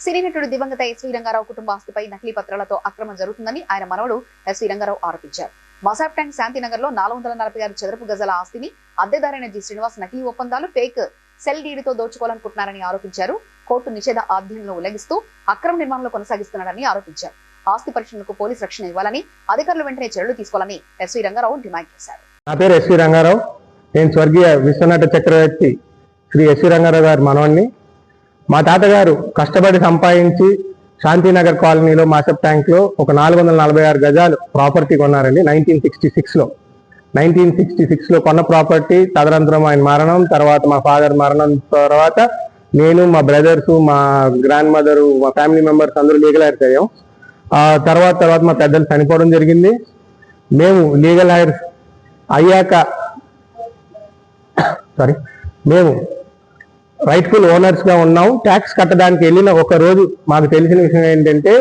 సినీ నటుడు దివంగత ఎస్వీ రంగారావు కుటుంబ ఆస్తిపై నకిలీ పత్రాలతో అక్రమం జరుగుతుందని ఆయన మనవడు ఎస్వీ రంగారావు ఆరోపించారు. మసాబ్ ట్యాంక్ శాంతినగర్ లో 446 చదరపు గజాల ఆస్తిని అద్దెదారైన జి శ్రీనివాస్ నకిలీ ఒప్పందాలు ఫేక్ సెల్ డీడీతో దోచుకోవాలనుకుంటున్నారని ఆరోపించారు. కోర్టు నిషేధ ఆధ్వర్యంలో ఉల్లంఘిస్తూ అక్రమ నిర్మాణంలో కొనసాగిస్తున్నారని ఆరోపించారు. ఆస్తి పరిశీలనకు పోలీసు రక్షణ ఇవ్వాలని, అధికారులు వెంటనే చర్యలు తీసుకోవాలని ఎస్వీ రంగారావు డిమాండ్ చేశారు. నా పేరు ఎస్వీ రంగారావు. నేను స్వర్గీయ విశ్వనట చక్రవర్తి శ్రీ ఎస్వీ రంగారావు గారి మనవణ్ణి. మా తాతగారు కష్టపడి సంపాదించి శాంతినగర్ కాలనీలో మాసప్ ట్యాంక్ లో ఒక 446 గజాలు ప్రాపర్టీ కొన్నారండి 1966 లో కొన్న ప్రాపర్టీ. తదనంతరం ఆయన మరణం తర్వాత, మా ఫాదర్ మరణం తర్వాత నేను, మా బ్రదర్స్, మా గ్రాండ్ మదర్, మా ఫ్యామిలీ మెంబర్స్ అందరూ లీగల్ హైర్స్ అయ్యాం. తర్వాత మా పెద్దలు చనిపోవడం జరిగింది. మేము లీగల్ హైర్స్ అయ్యాక మేము రైట్ఫుల్ ఓనర్స్ గా ఉన్నాం. ట్యాక్స్ కట్టడానికి వెళ్ళిన ఒక రోజు మాకు తెలిసిన విషయం ఏంటంటే,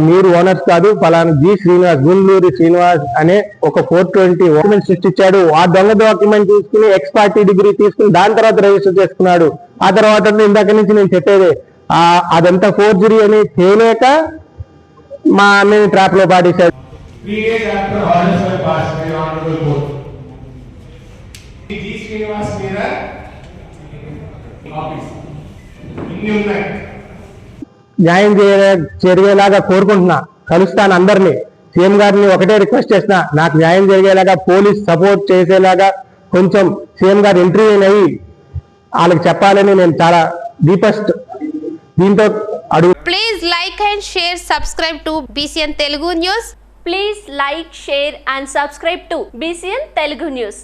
మీరు ఓనర్స్ కాదు, ఫలానా జి శ్రీనివాస్, గుండ్లూరి శ్రీనివాస్ అనే ఒక 420 డాక్యుమెంట్ సృష్టించాడు. ఆ దొంగ డాక్యుమెంట్ తీసుకుని ఎక్స్ పార్టీ డిగ్రీ తీసుకుని దాని తర్వాత రిజిస్టర్ చేసుకున్నాడు. ఆ తర్వాత ఇందాక నుంచి నేను చెప్పేది అదంతా ఫోర్జరీ అని తేలేక మా అన్నయ్య ట్రాప్ లో పాడేశాడు. న్యాయం జరిగేలాగా కోరుకుంటున్నా. కలుస్తాను అందరినీ. సీఎం గారిని ఒకటే రిక్వెస్ట్ చేస్తున్నా, నాకు న్యాయం జరిగేలాగా పోలీస్ సపోర్ట్ చేసేలాగా కొంచెం సీఎం గారు ఇంటర్వ్యూ అయ్యి వాళ్ళకి చెప్పాలని నేను చాలా డీపెస్ట్ దీంతో అడుగు. Please like and share, subscribe to BCN Telugu News. Please like, share and subscribe to BCN Telugu News.